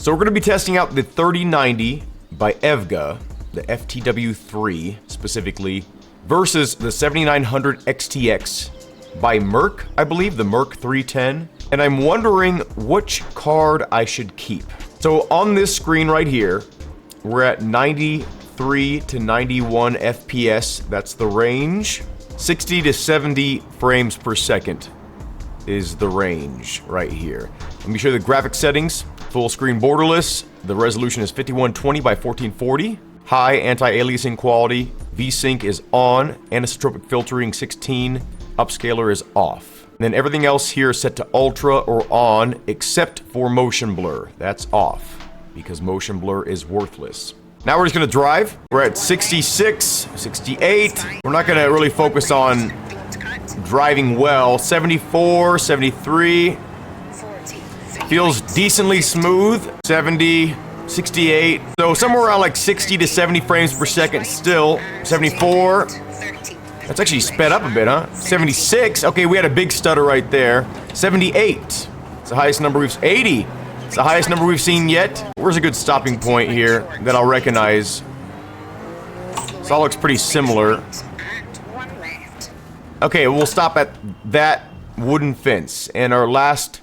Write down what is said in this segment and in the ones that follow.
So we're going to be testing out the 3090 by EVGA, the FTW3 specifically, versus the 7900 XTX by Merc, I believe, the Merc 310. And I'm wondering which card I should keep. So on this screen right here, we're at 93 to 91 FPS. That's the range. 60 to 70 frames per second is the range right here. Let me show you the graphic settings. Full screen borderless. The resolution is 5120 by 1440. High anti-aliasing quality. VSync is on. Anisotropic filtering 16. Upscaler is off. And then everything else here is set to ultra or on, except for motion blur. That's off, because motion blur is worthless. Now we're just gonna drive. We're at 66, 68. We're not gonna really focus on driving well. 74, 73. Feels decently smooth. 70, 68. So somewhere around like 60 to 70 frames per second still. 74. That's actually sped up a bit, huh? 76. Okay, we had a big stutter right there. 78. It's the highest number we've... 80. It's the highest number we've seen yet. Where's a good stopping point here that I'll recognize? This all looks pretty similar. Okay, we'll stop at that wooden fence. And our last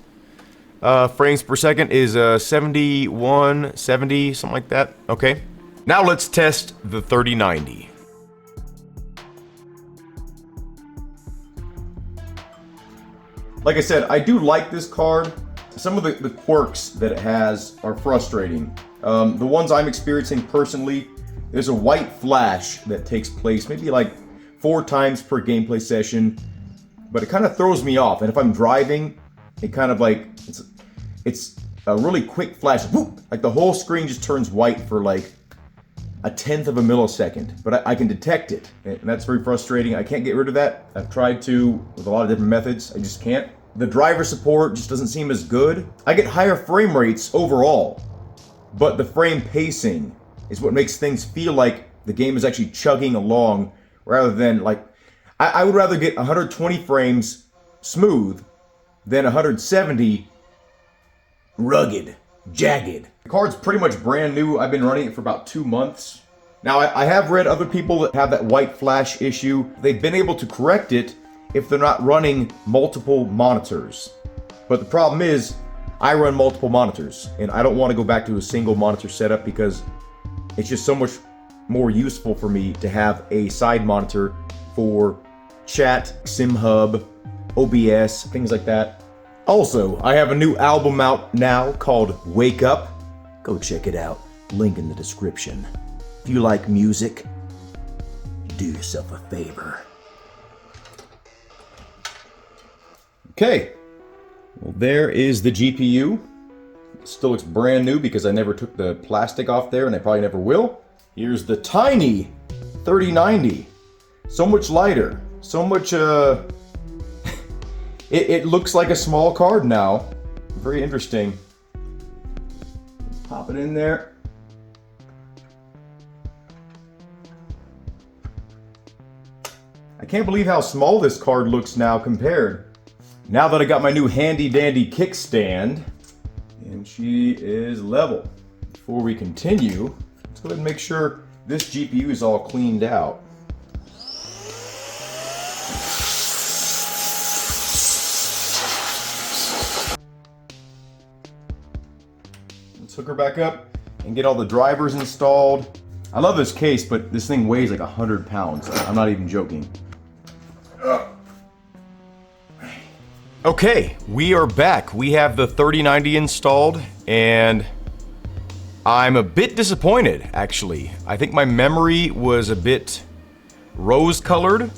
frames per second is 71, 70, something like that. Okay. Now let's test the 3090. Like I said, I do like this card. Some of the quirks that it has are frustrating. The ones I'm experiencing personally, there's a white flash that takes place maybe like 4 times per gameplay session, but it kind of throws me off. And if I'm driving, it kind of like, it's a really quick flash, whoop, like the whole screen just turns white for like a 1/10 of a millisecond, but I can detect it, and that's very frustrating. I can't get rid of that. I've tried to with a lot of different methods. I just can't. The driver support just doesn't seem as good. I get higher frame rates overall, but the frame pacing is what makes things feel like the game is actually chugging along, rather than like, I would rather get 120 frames smooth than 170 rugged, jagged. The card's pretty much brand new. I've been running it for about 2 months. Now, I have read other people that have that white flash issue. They've been able to correct it if they're not running multiple monitors. But the problem is, I run multiple monitors, and I don't want to go back to a single monitor setup because it's just so much more useful for me to have a side monitor for chat, SimHub, OBS, things like that. Also, I have a new album out now called Wake Up. Go check it out. Link in the description. If you like music, do yourself a favor. Okay, well, there is the GPU. It still looks brand new because I never took the plastic off there, and I probably never will. Here's the tiny 3090. So much lighter. So much, it looks like a small card now. Very interesting. Pop it in there. I can't believe how small this card looks now compared. Now that I got my new handy dandy kickstand, and she is level. Before we continue, let's go ahead and make sure this GPU is all cleaned out. Let's hook her back up and get all the drivers installed. I love this case, but this thing weighs like 100 pounds. I'm not even joking. Okay, we are back. We have the 3090 installed, and I'm a bit disappointed, actually. I think my memory was a bit rose-colored.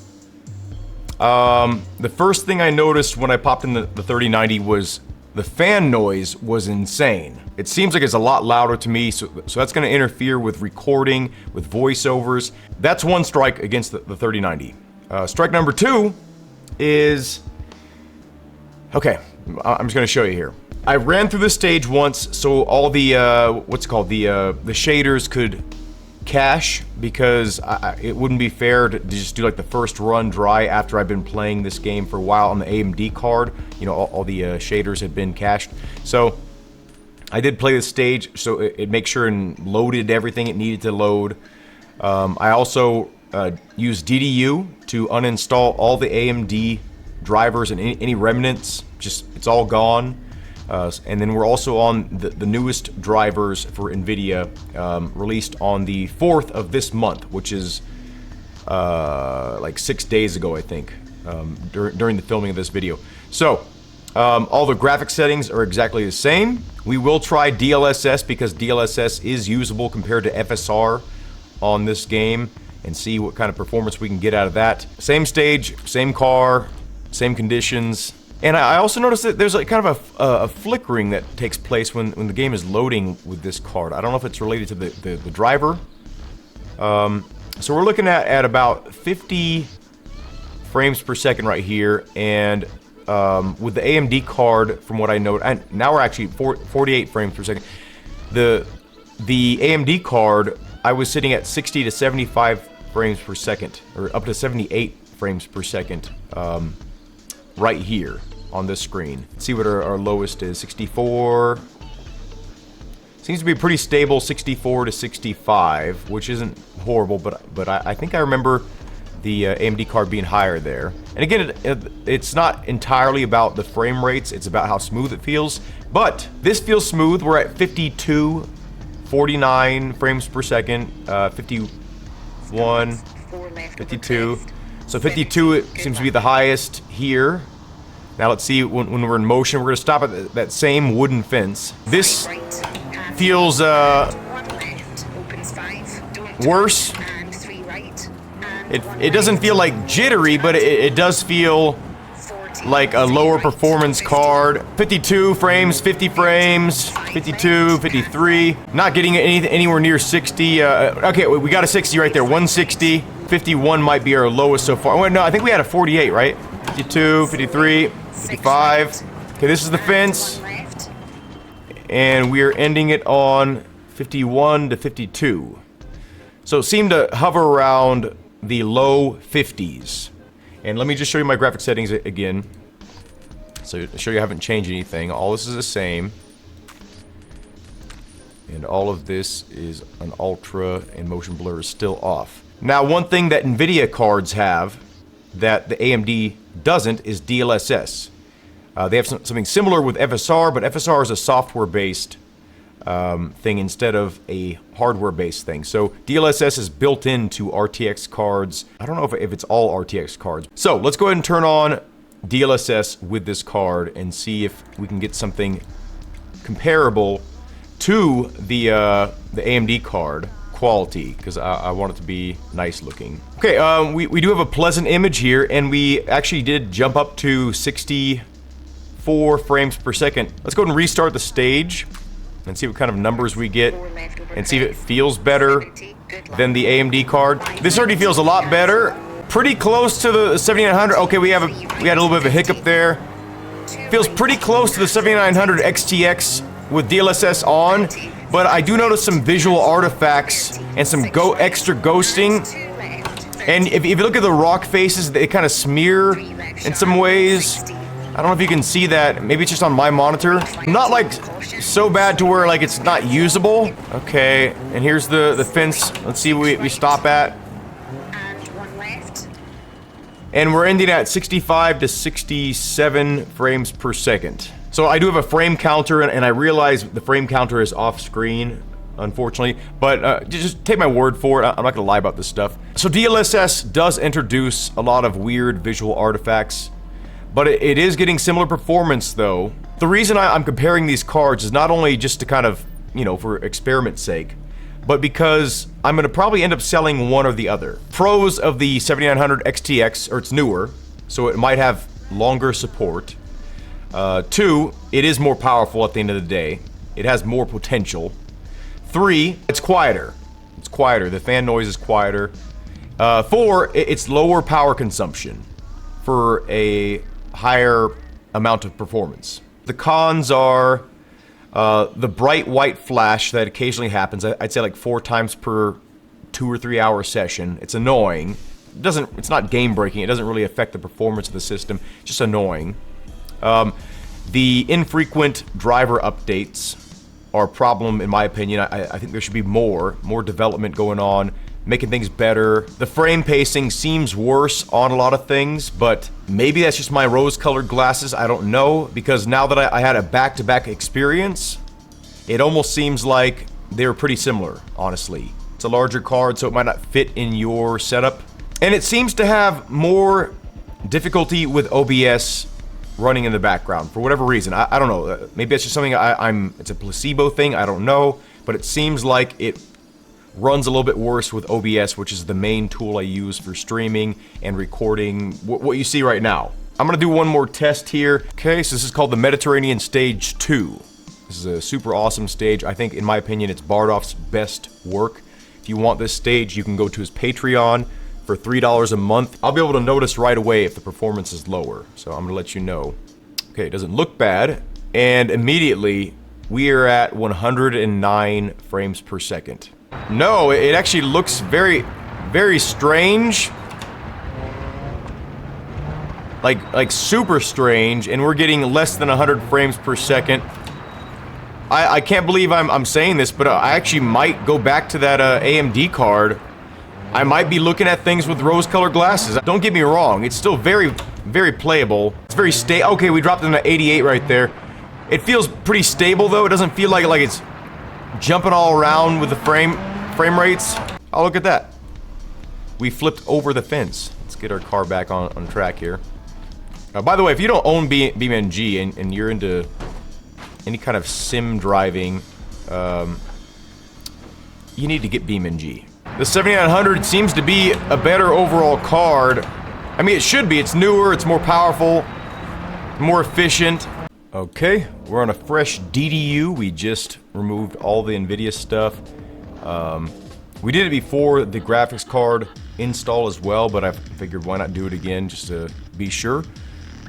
The first thing I noticed when I popped in the 3090 was the fan noise was insane. It seems like it's a lot louder to me, so that's going to interfere with recording, with voiceovers. That's one strike against the 3090. Strike number 2 is... Okay, I'm just going to show you here. I ran through this stage once, so all the, what's it called, the shaders could cache, because it wouldn't be fair to just do like the first run dry after I've been playing this game for a while on the AMD card. You know, all the shaders had been cached. So I did play the stage, so it makes sure and loaded everything it needed to load. I also used DDU to uninstall all the AMD drivers and any remnants. Just, it's all gone. And then we're also on the newest drivers for NVIDIA, released on the 4th of this month, which is like 6 days ago, I think, during the filming of this video. So, all the graphic settings are exactly the same. We will try DLSS because DLSS is usable compared to FSR on this game, and see what kind of performance we can get out of that. Same stage, same car, same conditions. And I also noticed that there's like kind of a flickering that takes place when the game is loading with this card. I don't know if it's related to the driver. So we're looking at about 50 frames per second right here, and with the AMD card, from what I know, and now we're actually 48 frames per second. The AMD card, I was sitting at 60 to 75 frames per second, or up to 78 frames per second, right here on this screen. Let's see what our lowest is. 64. Seems to be pretty stable, 64 to 65, which isn't horrible, but I think I remember the AMD card being higher there. And again, it's not entirely about the frame rates, it's about how smooth it feels. But this feels smooth. We're at 52, 49 frames per second, 51, 52. So 52 it seems to be the highest here. Now let's see, when we're in motion, we're going to stop at that same wooden fence. This feels worse. It doesn't feel like jittery, but it does feel like a lower performance card. 52 frames, 50 frames, 52, 53. Not getting anywhere near 60. Okay, we got a 60 right there. 160. 51 might be our lowest so far. Wait, no, I think we had a 48, right? 52, 53, 55. Okay, this is the fence. And we are ending it on 51 to 52. So it seemed to hover around the low 50s. And let me just show you my graphic settings again. So to show you I haven't changed anything. All this is the same. And all of this is an ultra, and motion blur is still off. Now, one thing that NVIDIA cards have that the AMD doesn't is DLSS. They have something similar with FSR, but FSR is a software-based thing instead of a hardware-based thing. So DLSS is built into RTX cards. I don't know if it's all RTX cards. So let's go ahead and turn on DLSS with this card and see if we can get something comparable to the AMD card quality, because I want it to be nice looking. Okay, we do have a pleasant image here, and we actually did jump up to 64 frames per second. Let's go ahead and restart the stage and see what kind of numbers we get, and see if it feels better than the AMD card. This already feels a lot better. Pretty close to the 7900. Okay, we had a little bit of a hiccup there. Feels pretty close to the 7900 XTX with DLSS on, but I do notice some visual artifacts and some extra ghosting. And if you look at the rock faces, they kind of smear in some ways. I don't know if you can see that. Maybe it's just on my monitor. Not like so bad to where like it's not usable. Okay, and here's the fence. Let's see what we stop at. And we're ending at 65 to 67 frames per second. So I do have a frame counter, and I realize the frame counter is off screen, unfortunately, but just take my word for it. I'm not gonna lie about this stuff. So DLSS does introduce a lot of weird visual artifacts, but it is getting similar performance though. The reason I'm comparing these cards is not only just to kind of, you know, for experiment's sake, but because I'm gonna probably end up selling one or the other. Pros of the 7900 XTX, or it's newer, so it might have longer support. 2, it is more powerful at the end of the day. It has more potential. 3, it's quieter. It's quieter. The fan noise is quieter. 4, it's lower power consumption for a higher amount of performance. The cons are the bright white flash that occasionally happens. I'd say like 4 times per 2 or 3 hour session. It's annoying. It's not game breaking. It doesn't really affect the performance of the system. It's just annoying. The infrequent driver updates are a problem in my opinion. I think there should be more development going on, making things better. The frame pacing seems worse on a lot of things, but maybe that's just my rose-colored glasses. I don't know, because now that I had a back-to-back experience, it almost seems like they're pretty similar, honestly. It's a larger card, so it might not fit in your setup. And it seems to have more difficulty with OBS running in the background for whatever reason. I don't know. Maybe it's just something it's a placebo thing. I don't know. But it seems like it runs a little bit worse with OBS, which is the main tool I use for streaming and recording what you see right now. I'm gonna do one more test here. Okay, so this is called the Mediterranean Stage 2. This is a super awesome stage. I think, in my opinion, it's Bardolph's best work. If you want this stage, you can go to his Patreon for $3 a month. I'll be able to notice right away if the performance is lower, so I'm gonna let you know. Okay, it doesn't look bad, and immediately we are at 109 frames per second. No, it actually looks very, very strange. Like super strange, and we're getting less than 100 frames per second. I can't believe I'm saying this, but I actually might go back to that AMD card. I might be looking at things with rose-colored glasses. Don't get me wrong, it's still very, very playable. It's very okay, we dropped it to 88 right there. It feels pretty stable though. It doesn't feel like it's jumping all around with the frame rates. Oh, look at that. We flipped over the fence. Let's get our car back on track here. By the way, if you don't own BeamNG and you're into any kind of sim driving, you need to get BeamNG. The 7900 seems to be a better overall card. I mean, it should be. It's newer, it's more powerful, more efficient. Okay, we're on a fresh DDU. We just removed all the NVIDIA stuff. We did it before the graphics card install as well, but I figured why not do it again just to be sure.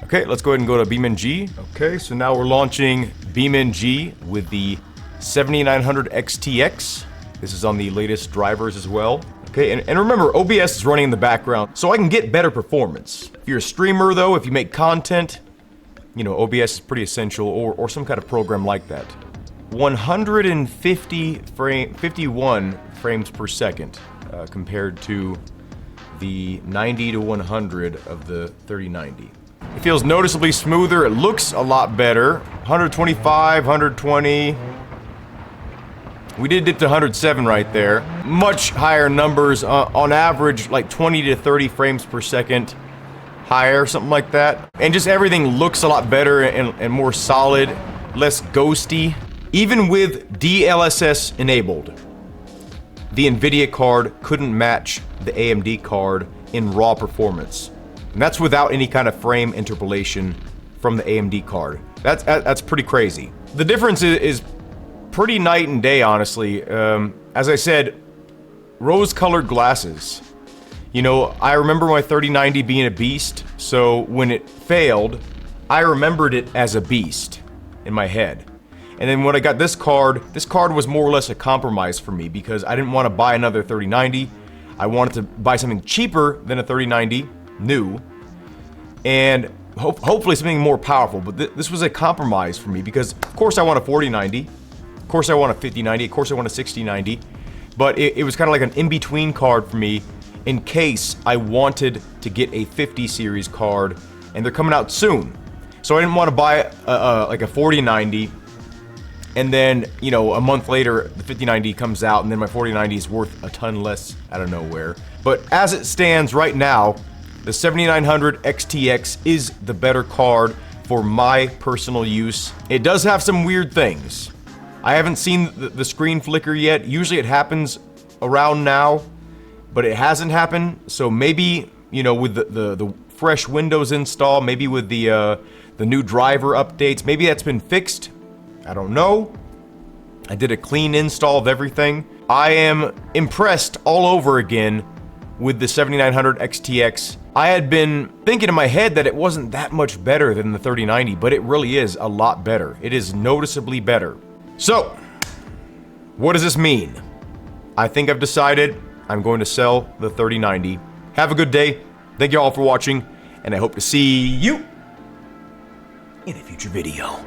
Okay, let's go ahead and go to BeamNG. Okay, so now we're launching BeamNG with the 7900 XTX. This is on the latest drivers as well. Okay, and remember, OBS is running in the background, so I can get better performance. If you're a streamer though, if you make content, you know, OBS is pretty essential, or some kind of program like that. 51 frames per second compared to the 90 to 100 of the 3090. It feels noticeably smoother. It looks a lot better. 125, 120. We did dip to 107 right there. Much higher numbers, on average, like 20 to 30 frames per second higher, something like that. And just everything looks a lot better and more solid, less ghosty. Even with DLSS enabled, the NVIDIA card couldn't match the AMD card in raw performance. And that's without any kind of frame interpolation from the AMD card. That's pretty crazy. The difference is pretty night and day, honestly. As I said, rose-colored glasses. You know, I remember my 3090 being a beast, so when it failed, I remembered it as a beast in my head. And then when I got this card was more or less a compromise for me because I didn't want to buy another 3090. I wanted to buy something cheaper than a 3090, new, and hopefully something more powerful. But this was a compromise for me because, of course, I want a 4090. Of course, I want a 5090. Of course, I want a 6090. But it was kind of like an in-between card for me in case I wanted to get a 50 series card, and they're coming out soon. So I didn't want to buy like a 4090. And then, you know, a month later, the 5090 comes out, and then my 4090 is worth a ton less out of nowhere. But as it stands right now, the 7900 XTX is the better card for my personal use. It does have some weird things. I haven't seen the screen flicker yet. Usually it happens around now, but it hasn't happened. So maybe, you know, with the fresh Windows install, maybe with the new driver updates, maybe that's been fixed. I don't know. I did a clean install of everything. I am impressed all over again with the 7900 XTX. I had been thinking in my head that it wasn't that much better than the 3090, but it really is a lot better. It is noticeably better. So, what does this mean? I think I've decided I'm going to sell the 3090. Have a good day. Thank you all for watching, and I hope to see you in a future video.